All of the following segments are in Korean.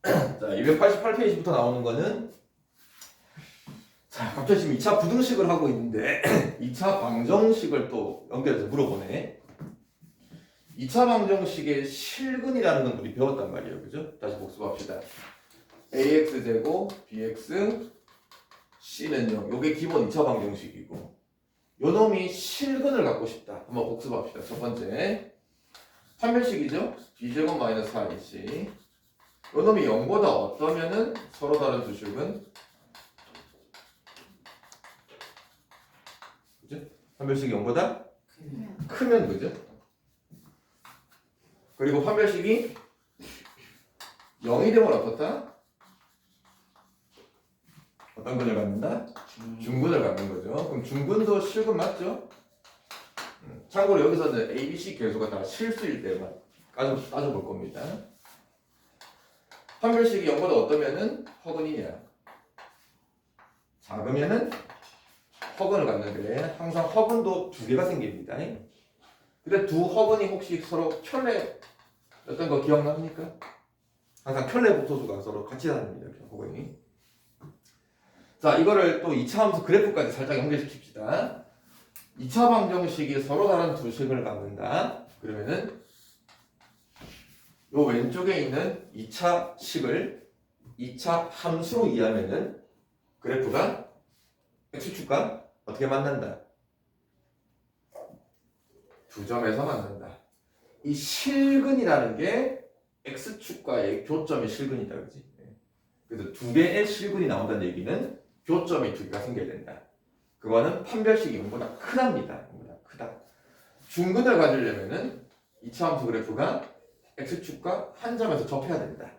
자, 288페이지부터 나오는 거는 자, 갑자기 지금 2차 부등식을 하고 있는데 2차 방정식을 또 연결해서 물어보네. 2차 방정식의 실근이라는 건 우리 배웠단 말이에요. 그죠? 다시 복습합시다. ax제곱 bx c는 0. 요게 기본 2차 방정식이고 요 놈이 실근을 갖고 싶다. 한번 복습합시다. 첫 번째 판별식이죠? b제곱 마이너스 4ac 요 놈이 0보다 어떠면은 서로 다른 두 식은 그죠? 판별식이 0보다 크면 그죠? 그리고 판별식이 0이 되면 어떻다? 어떤 근을 갖는다? 중근을 갖는 거죠. 그럼 중근도 실근 맞죠? 참고로 여기서는 A, B, C 계수가 다 실수일 때만 따져볼 겁니다. 판별식이 0보다 어떠면은 허근이냐? 작으면은 허근을 갖는데 항상 허근도 두 개가 생깁니다. 근데 두 허근이 혹시 서로 켤레였던 거 기억납니까? 항상 켤레 복소수가 서로 같이 다닙니다. 허근이. 자, 이거를 또 2차 함수 그래프까지 살짝 연결시킵시다. 2차 방정식이 서로 다른 두 식을 갖는다. 그러면은 요 왼쪽에 있는 2차 식을 2차 함수로 이해하면은 그래프가 x축과 어떻게 만난다? 두 점에서 만난다. 이 실근이라는 게 x축과의 교점의 실근이다. 그지? 그래서 두 개의 실근이 나온다는 얘기는 교점이 두 개가 생겨야 된다. 그거는 판별식이 0보다 크답니다. 0보다 크다. 중근을 가지려면은 2차 함수 그래프가 x축과 한 점에서 접해야 된다.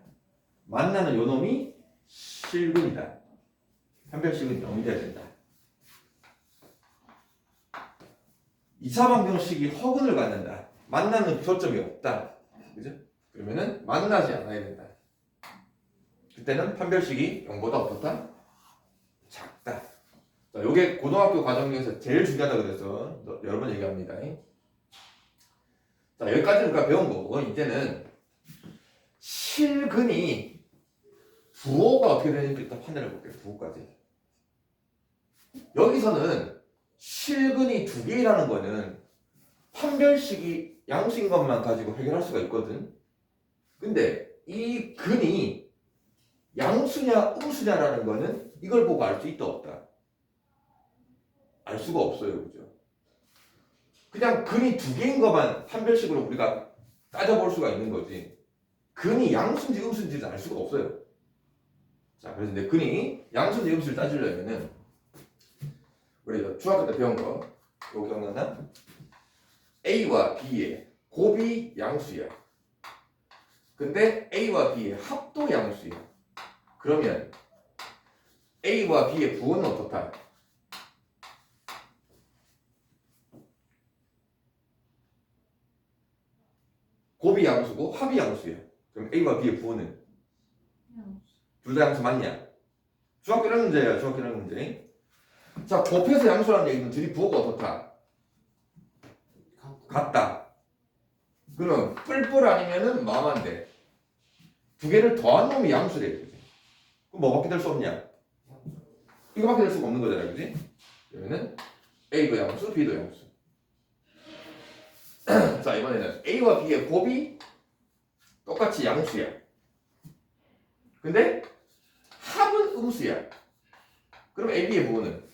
만나는 요 놈이 실근이다. 판별식은 0이 돼야 된다. 2차 방정식이 허근을 갖는다. 만나는 교점이 없다. 그죠? 그러면은 만나지 않아야 된다. 그때는 판별식이 0보다 어떻다? 작다. 자, 요게 고등학교 과정에서 제일 중요하다 그래서 여러 번 얘기합니다. 자, 여기까지는 우리가 배운 거고 이제는 실근이 부호가 어떻게 되는지 일단 판단해 볼게요. 부호까지. 여기서는 실근이 두 개라는 거는 판별식이 양수인 것만 가지고 해결할 수가 있거든. 근데 이 근이 양수냐 음수냐라는 거는 이걸 보고 알 수 있다 없다? 알 수가 없어요. 그죠? 그냥 근이 두 개인 것만 판별식으로 우리가 따져볼 수가 있는 거지. 근이 양수인지 음수인지는 알 수가 없어요. 자, 그래서 이제 근이 양수인지 음수를 따지려면은 우리 중학교 때 배운 거 이거 기억나나? A와 B의 곱이 양수야. 근데 A와 B의 합도 양수야. 그러면 A와 B의 부호는 어떻다? 곱이 양수고 합이 양수야. 그럼 A와 B의 부호는? 둘 다 양수 맞냐? 중학교 1학년 문제야. 중학교 1학년 문제. 자, 곱해서 양수라는 얘기는 둘이 부호가 어떻다? 같다. 그러면 뿔뿔 아니면은 마만데 두 개를 더한 놈이 양수래. 그지? 그럼 뭐밖에 될 수 없냐? 이거밖에 될 수가 없는 거잖아. 그지? 그러면은 A도 양수, B도 양수. 자, 이번에는 A와 B의 곱이 똑같이 양수야. 근데 합은 음수야. 그럼 A, B의 부호는?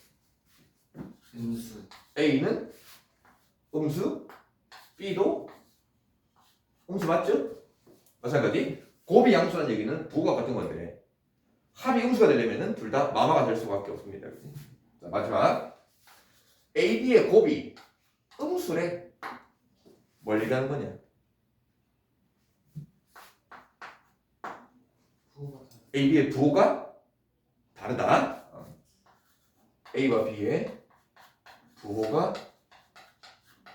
음수. A는 음수, B도 음수 맞죠? 마찬가지 곱이 양수라는 얘기는 부호가 같은 건데 합이 음수가 되려면 둘 다 마마가 될 수밖에 없습니다. 그치? 자, 마지막 A, B의 곱이 음수래. 뭘 얘기하는 거냐? A, B의 부호가 다르다. A와 B의 부호가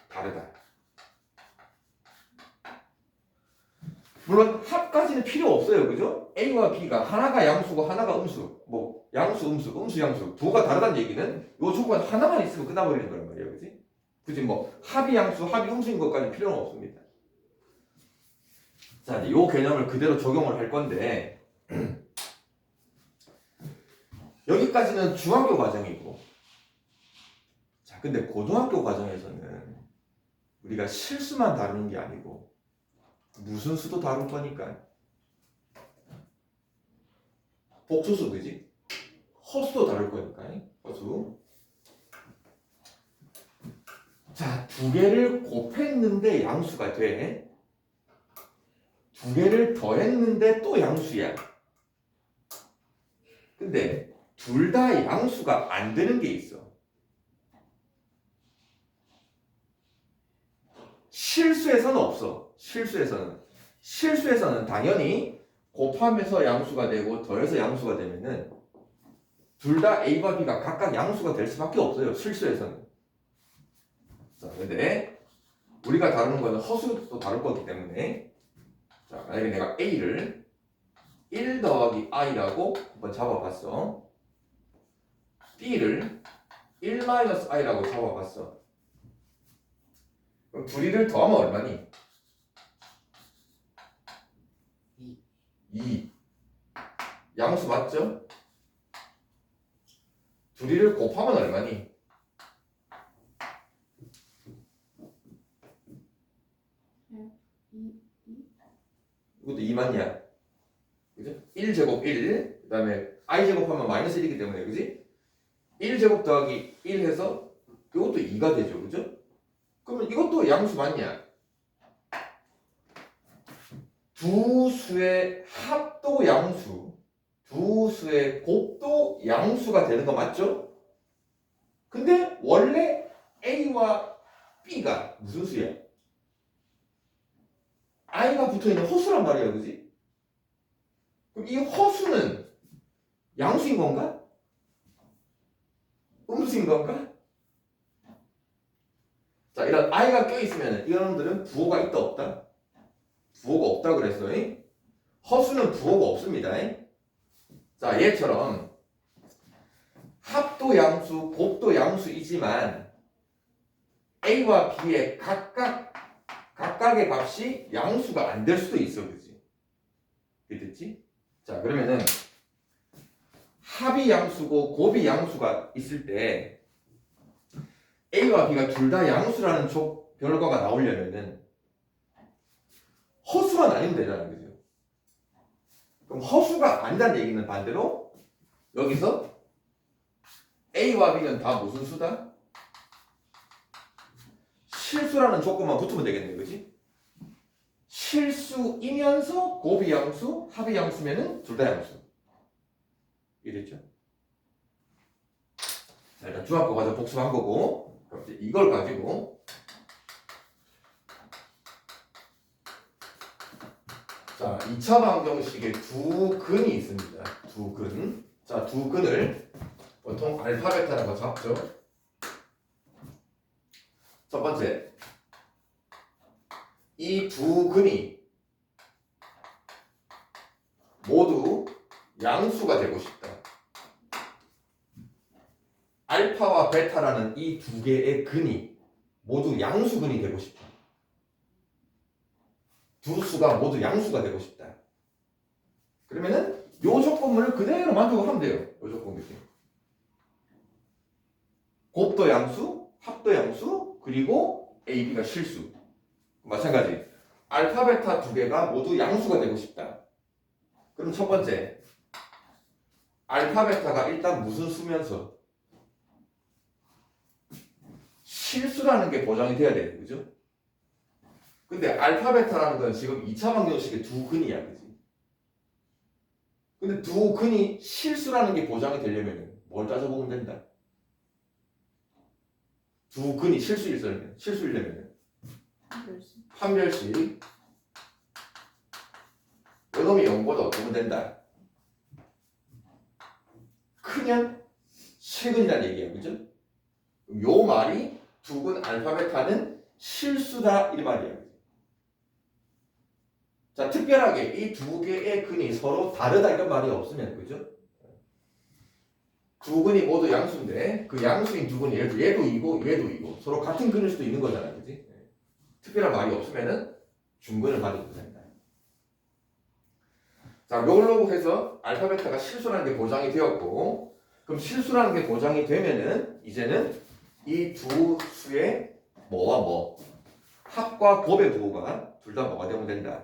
다르다. 물론 합까지는 필요 없어요. 그죠? A와 B가 하나가 양수고 하나가 음수. 뭐 양수, 음수, 음수, 양수 부호가 다르다는 얘기는 요 조건 하나만 있으면 끝나버리는 거란 말이에요. 그지? 굳이 뭐 합이 양수, 합이 음수인 것까지 필요는 없습니다. 자, 이제 요 개념을 그대로 적용을 할 건데 여기까지는 중학교 과정이고, 자, 근데 고등학교 과정에서는 우리가 실수만 다루는 게 아니고 무슨 수도 다룰 거니까. 복수수, 그지? 허수도 다룰 거니까. 허수. 자, 두 개를 곱했는데 양수가 돼. 두 개를 더했는데 또 양수야. 근데 둘 다 양수가 안 되는 게 있어. 실수에서는 없어. 실수에서는 당연히 곱하면서 양수가 되고 더해서 양수가 되면은 둘 다 A와 B가 각각 양수가 될 수밖에 없어요. 실수에서는. 자, 근데 우리가 다루는 거는 허수도 다룰 거기 때문에, 자, 만약에 내가 A를 1 더하기 I라고 한번 잡아봤어. B를 1 마이너스 I라고 잡아봤어. 그럼 둘이를 더하면 얼마니? 2. 양수 맞죠? 둘이를 곱하면 얼마니? 2. 이것도 2 맞냐? 그죠? 1제곱 1, 그 다음에 i제곱하면 마이너스 1이기 때문에, 그지? 1제곱 더하기 1 해서 이것도 2가 되죠, 그죠? 그러면 이것도 양수 맞냐? 두 수의 합도 양수, 두 수의 곱도 양수가 되는 거 맞죠? 근데 원래 A와 B가 무슨 수야? I가 붙어있는 허수란 말이야, 그지? 그럼 이 허수는 양수인 건가? 음수인 건가? 자, 이런 I가 껴있으면 이놈들은 부호가 있다 없다? 부호가 없다 그랬어. 허수는 부호가 없습니다. 자, 얘처럼 합도 양수, 곱도 양수이지만 A와 B의 각각의 값이 양수가 안 될 수도 있어, 그지? 됐지? 자, 그러면은 합이 양수고 곱이 양수가 있을 때 A와 B가 둘 다 양수라는 결과가 나오려면은 허수만 아니면 되잖아, 그죠? 그럼 허수가 아니란 얘기는 반대로 여기서 A와 B는 다 무슨 수다? 실수라는 조건만 붙으면 되겠네, 그지? 실수이면서 곱이 양수, 합이 양수면은 둘 다 양수. 이랬죠? 자, 일단 중학교 과정 복습한 거고, 그럼 이제 이걸 가지고, 자, 2차 방정식에 두 근이 있습니다. 두 근. 자, 두 근을 보통 알파벳이라고 잡죠. 첫 번째, 이 두 근이 모두 양수가 되고 싶다. 알파와 베타라는 이 두 개의 근이 모두 양수근이 되고 싶다. 두 수가 모두 양수가 되고 싶다. 그러면은 요 조건물을 그대로 만족을 하면 돼요. 요 조건물. 곱도 양수, 합도 양수, 그리고 A, B가 실수. 마찬가지. 알파, 베타 두 개가 모두 양수가 되고 싶다. 그럼 첫 번째, 알파, 베타가 일단 무슨 수면서? 실수라는 게 보장이 돼야 돼요. 그죠? 근데 알파, 베타라는 건 지금 2차 방정식의 두 근이야. 그지? 근데 두 근이 실수라는 게 보장이 되려면 뭘 따져보면 된다? 두 근이 실수이려면 판별식 요놈이 0보다 어떻게 된다? 크면 실근이라는 얘기야. 그죠? 요 말이 두 근 알파 베타는 실수다 이 말이야. 자, 특별하게 이 두 개의 근이 서로 다르다 이런 말이 없으면, 그죠? 두 근이 모두 양수인데 그 양수인 두 근이 얘도 이고 얘도 이고 서로 같은 근일 수도 있는 거잖아, 그지? 특별한 말이 없으면은 중근을 가져도 된다. 자, 이걸로 해서 알파 베타가 실수라는 게 보장이 되었고, 그럼 실수라는 게 보장이 되면은 이제는 이 두 수의 뭐와 뭐 합과 곱의 부호가 둘 다 뭐가 되면 된다.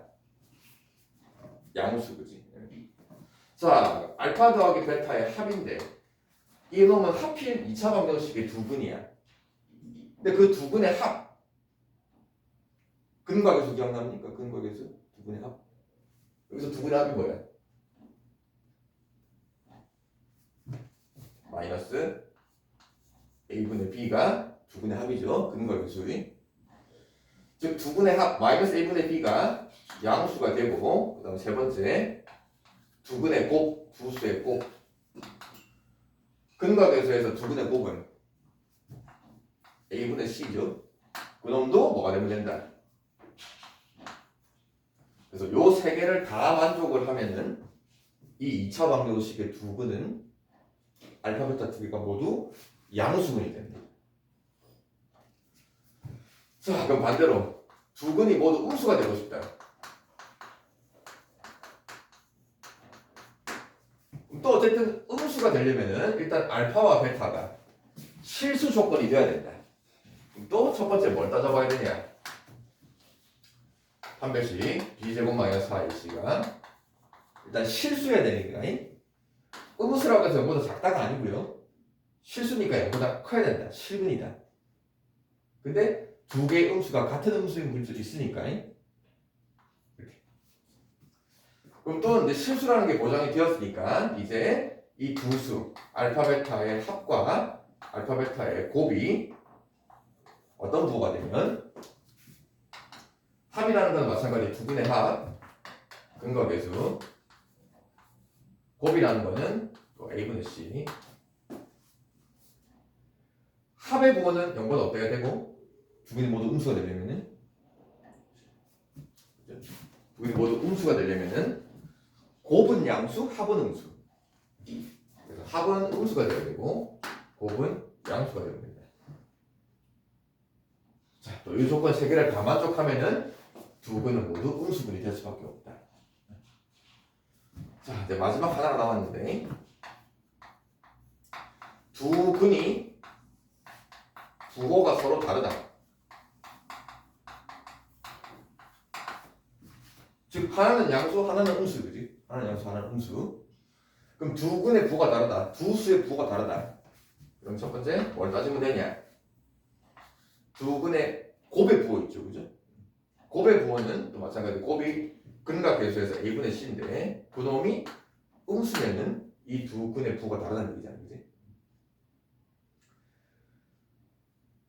양수, 그지? 자, 알파 더하기 베타의 합인데 이 놈은 하필 2차 방정식의 두근이야. 근데 그 두근의 합, 근과계수 기억납니까? 근과계수 두근의 합. 여기서 두근의 합이 뭐야? 마이너스 a분의 b가 두근의 합이죠. 근과계수의. 즉 두근의 합 마이너스 a분의 b가 양수가 되고, 그 다음 세 번째 두근의 곱, 두 수의 곱. 근과계수에서 두근의 곱은 a분의 c죠. 그 놈도 뭐가 되면 된다. 그래서 요 세 개를 다 만족을 하면은 이 2차 방정식의 두근은 알파 베타 두 개가 모두 양수근이 됩니다. 자, 그럼 반대로 두근이 모두 음수가 되고 싶다. 또 어쨌든 음수가 되려면은 일단 알파와 베타가 실수 조건이 돼야 된다. 그럼 또 첫 번째 뭘 따져봐야 되냐? 판별식 b제곱 마이너스 4ac가 일단 실수해야 되니까 음수라고 해서 0보다 작다가 아니고요. 실수니까 0보다 커야 된다. 실근이다. 근데 두 개의 음수가 같은 음수인 물질이 있으니까 이렇게. 그럼 또 이제 실수라는 게 보장이 되었으니까 이제 이 두 수 알파 베타의 합과 알파 베타의 곱이 어떤 부호가 되면 합이라는 건 마찬가지 두근의 합 근거계수, 곱이라는 거는 또 a분의 c. 합의 부호는 0보다 어때야 되고 두근이 모두 음수가 되려면은 두근이 모두 음수가 되려면은 곱은 양수, 합은 음수. 그래서 합은 음수가 되어야 되고 곱은 양수가 되어야 된다. 자, 또 이 조건 세 개를 다 만족하면은 두근은 모두 음수분이 될 수밖에 없다. 자, 이제 마지막 하나가 남았는데 두 근이 부호가 서로 다르다. 즉 하나는 양수, 하나는 음수, 그지? 하나는 양수, 하나는 음수. 그럼 두 근의 부호가 다르다. 두 수의 부호가 다르다. 그럼 첫 번째 뭘 따지면 되냐? 두 근의 곱의 부호 있죠, 그죠? 곱의 부호는 또 마찬가지 곱이 근과 계수에서 a분의 c인데 그놈이 음수면은 이 두 근의 부호가 다르다는 얘기잖아요, 그지?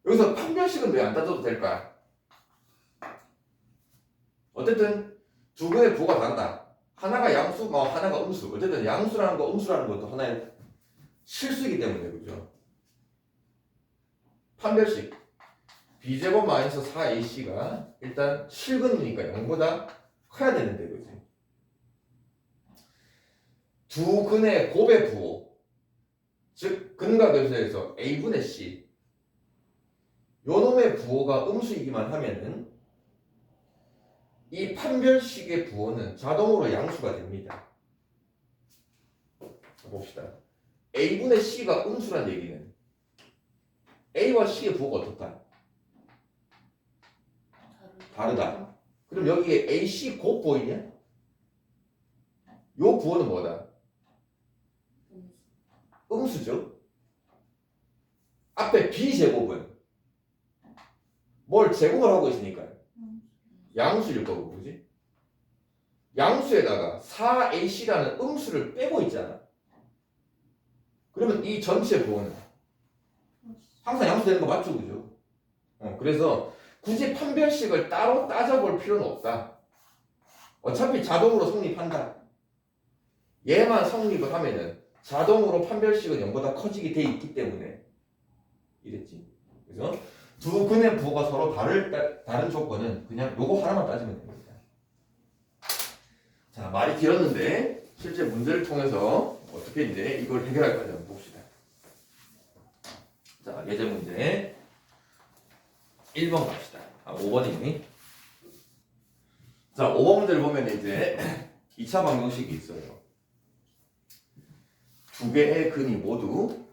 여기서 판별식은 왜 안 따져도 될까? 어쨌든 두 근의 부호가 다르다. 하나가 양수, 하나가 음수. 어쨌든 양수라는 거, 음수라는 것도 하나의 실수이기 때문에 그죠? 판별식 b제곱 마이너스 4ac가 일단 실근이니까 0보다 커야 되는데 그지? 두 근의 곱의 부호, 즉 근과 계수에서 a분의 c 요놈의 부호가 음수이기만 하면은 이 판별식의 부호는 자동으로 양수가 됩니다. 봅시다. a분의 c가 음수란 얘기는 a와 c의 부호가 어떻다? 다르다. 그럼 여기에 ac 곱 보이냐? 요 부호는 뭐다? 음수죠. 앞에 b제곱은 뭘 제곱을 하고 있으니까 양수일 거고, 그지? 양수에다가 4ac라는 음수를 빼고 있잖아. 그러면 이 전체 부호는 항상 양수되는 거 맞죠, 그죠? 그래서 굳이 판별식을 따로 따져볼 필요는 없다. 어차피 자동으로 성립한다. 얘만 성립을 하면은 자동으로 판별식은 0보다 커지게 돼 있기 때문에 이랬지. 그래서 두 근의 부호가 서로 다른 조건은 그냥 요거 하나만 따지면 됩니다. 자, 말이 길었는데 실제 문제를 통해서 어떻게 이제 이걸 해결할 건지 한번 봅시다. 자, 예제 문제 1번 갑시다. 5번이니. 자, 5번 문제를 보면 이제 2차 방정식이 있어요. 두 개의 근이 모두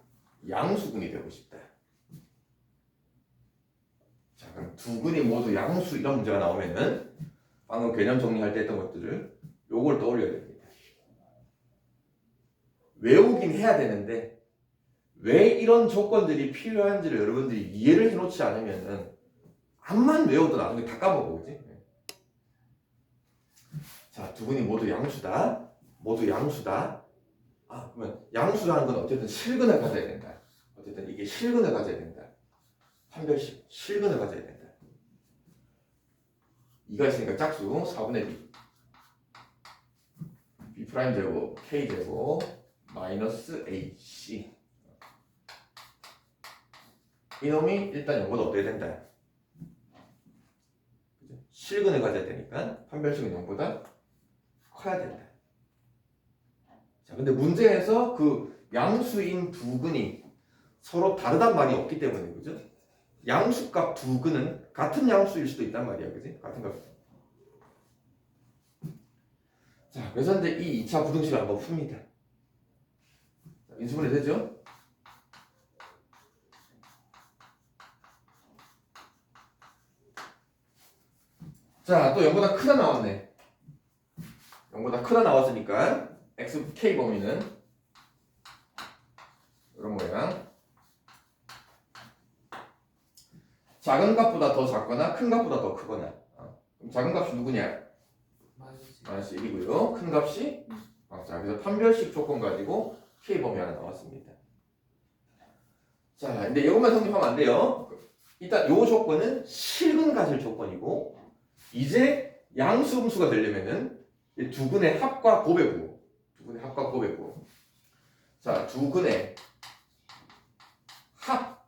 양수근이 되고 싶다. 자, 그럼 두 근이 모두 양수 이런 문제가 나오면은 방금 개념 정리할 때 했던 것들을 요걸 떠올려야 됩니다. 외우긴 해야 되는데 왜 이런 조건들이 필요한지를 여러분들이 이해를 해놓지 않으면은 암만 외워도 나중에 다 까먹어, 그지? 자, 두 근이 모두 양수다. 모두 양수다. 아, 그러면 양수라는 건 어쨌든 실근을 가져야 된다. 어쨌든 이게 실근을 가져야 된다. 판별식 실근을 가져야 된다. 2가 있으니까 짝수 4분의 b. b 프라임 제곱 k 제곱 마이너스 ac. 이놈이 일단 요거는 어때야 된다. 실근을 가져야 되니까 판별식은 0보다 커야 된다. 자, 근데 문제에서 그 양수인 두 근이 서로 다르단 말이 없기 때문에, 그죠? 양수값 두 근은 같은 양수일 수도 있단 말이야, 그지? 같은 값. 자, 그래서 이제 이 2차 부등식을 한번 풉니다. 인수분해 되죠? 자, 또 0보다 크다 나왔네. 0보다 크다 나왔으니까 x, k 범위는 이런 모양. 작은 값보다 더 작거나 큰 값보다 더 크거나. 그럼 작은 값이 누구냐? 마이너스 1이고요. 큰 값이 자, 그래서 판별식 조건 가지고 k 범위 하나 나왔습니다. 자, 근데 이것만 성립하면 안 돼요. 일단 이 조건은 실근 가질 조건이고, 이제 양수 음수가 되려면은 이 두 근의 합과 곱의 부호. 두 근의 합과 곱의 부호. 자, 두 근의 합.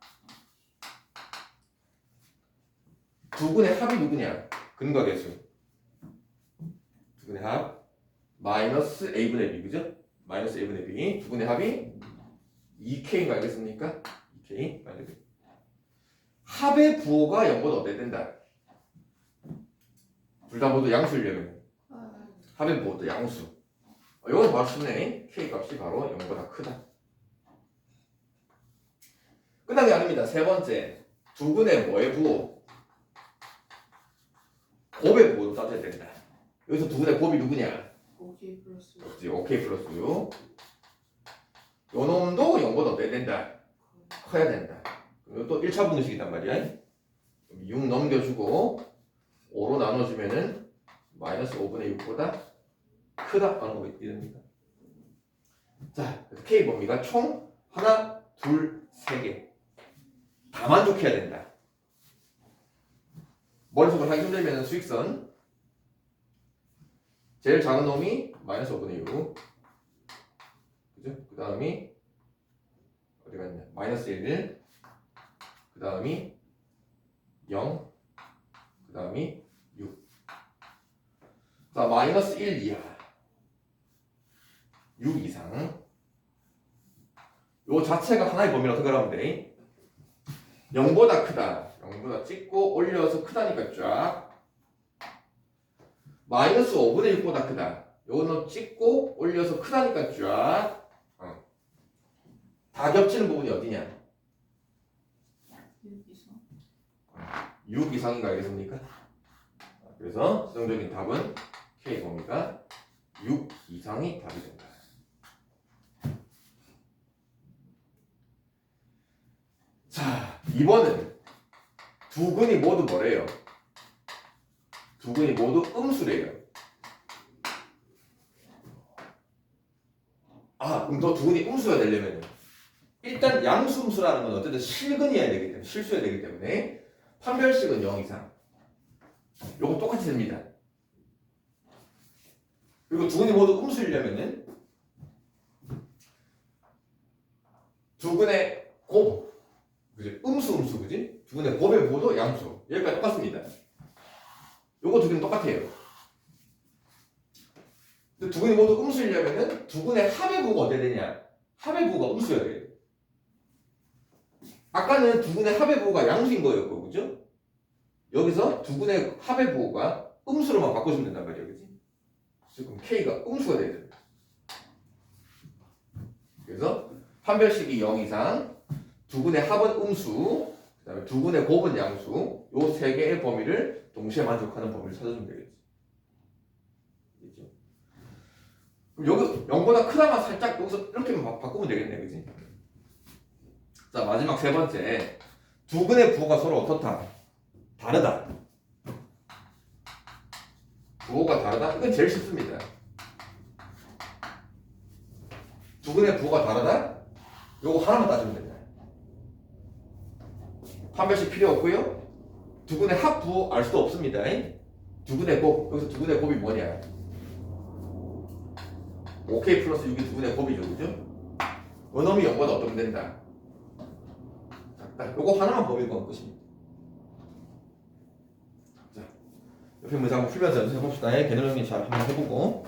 두 근의 합이 누구냐? 근과 계수. 두 근의 합 마이너스 a분의 b, 그죠? 마이너스 a분의 b. 두 근의 합이 2k인 거 알겠습니까? 2k 마이너스 b. 합의 부호가 0보다 어때야 된다? 둘 다 모두 양수이려면 합의 부호도 양수. 이건 바로 쉽네. k 값이 바로 0보다 크다. 끝난 게 아닙니다. 세 번째, 두 근의 뭐의 부호? 곱의 부호도 따져야 된다. 여기서 두 근의 곱이 누구냐? OK 플러스 그렇지, OK 플러스 6. 요 놈도 0보다 어때야 된다? 커야 된다. 그리고 또 1차 분식이단 말이야. 6 넘겨주고 5로 나눠주면은 마이너스 5분의 6보다 크다 하는 거 있습니다. 자, 그래서 K 범위가 총 하나, 둘, 세 개. 다 만족해야 된다. 머릿속으로 하기 힘들면 수익선. 제일 작은 놈이 마이너스 5분의 6. 그죠? 그 다음이 어디 갔냐? 마이너스 1. 그 다음이 0. 그 다음이 6. 자, 마이너스 1 이하. 6 이상. 요 자체가 하나의 범위라고 생각하면 돼. 0보다 크다. 0보다 찍고 올려서 크다니까 쫙. 마이너스 5분의 6보다 크다. 요거는 찍고 올려서 크다니까 쫙. 다 겹치는 부분이 어디냐? 6 이상인 거 알겠습니까? 그래서 최종적인 답은 K 범위가 6 이상이 답이 된다. 자, 2번은 두 근이 모두 뭐래요? 두 근이 모두 음수래요. 그럼 더 두 근이 음수가 되려면 일단 양수음수라는 건 어쨌든 실근이어야 되기 때문에, 실수해야 되기 때문에 판별식은 0 이상. 요거 똑같이 됩니다. 그리고 두 근이 모두 음수이려면은 두 근의 곱, 그지? 음수, 그지? 두 근의 곱의 부호도 양수. 여기까지 똑같습니다. 요거 두 개는 똑같아요. 근데 두 근이 모두 음수이려면은 두 근의 합의 부호가 어때야 되냐? 합의 부호가 음수여야 돼요. 아까는 두 근의 합의 부호가 양수인 거였고, 그죠? 여기서 두 근의 합의 부호가 음수로만 바꿔주면 된단 말이에요, 그지? 지금 K가 음수가 돼야 됩니다. 그래서 판별식이 0 이상, 두근의 합은 음수, 그다음에 두근의 곱은 양수, 요 세 개의 범위를 동시에 만족하는 범위를 찾아주면 되겠지. 알겠죠? 그럼 여기 0보다 크다만 살짝 여기서 이렇게만 바꾸면 되겠네, 그지? 자, 마지막 세 번째. 두근의 부호가 서로 어떻다? 다르다. 부호가 다르다? 이건 제일 쉽습니다. 두근의 부호가 다르다? 요거 하나만 따지면 됩니다. 판별식 필요 없고요. 두근의 합 부호 알 수도 없습니다. 두근의 곱, 여기서 두근의 곱이 뭐냐? 5K 플러스 6이 두근의 곱이죠, 그죠? 원어미 0보다 어떻게 된다? 작다. 요거 하나만 범위를 건 것입니다. 자, 옆에 문제 한번 풀면서 연습해봅시다. 개념 정리 잘 한번 해보고.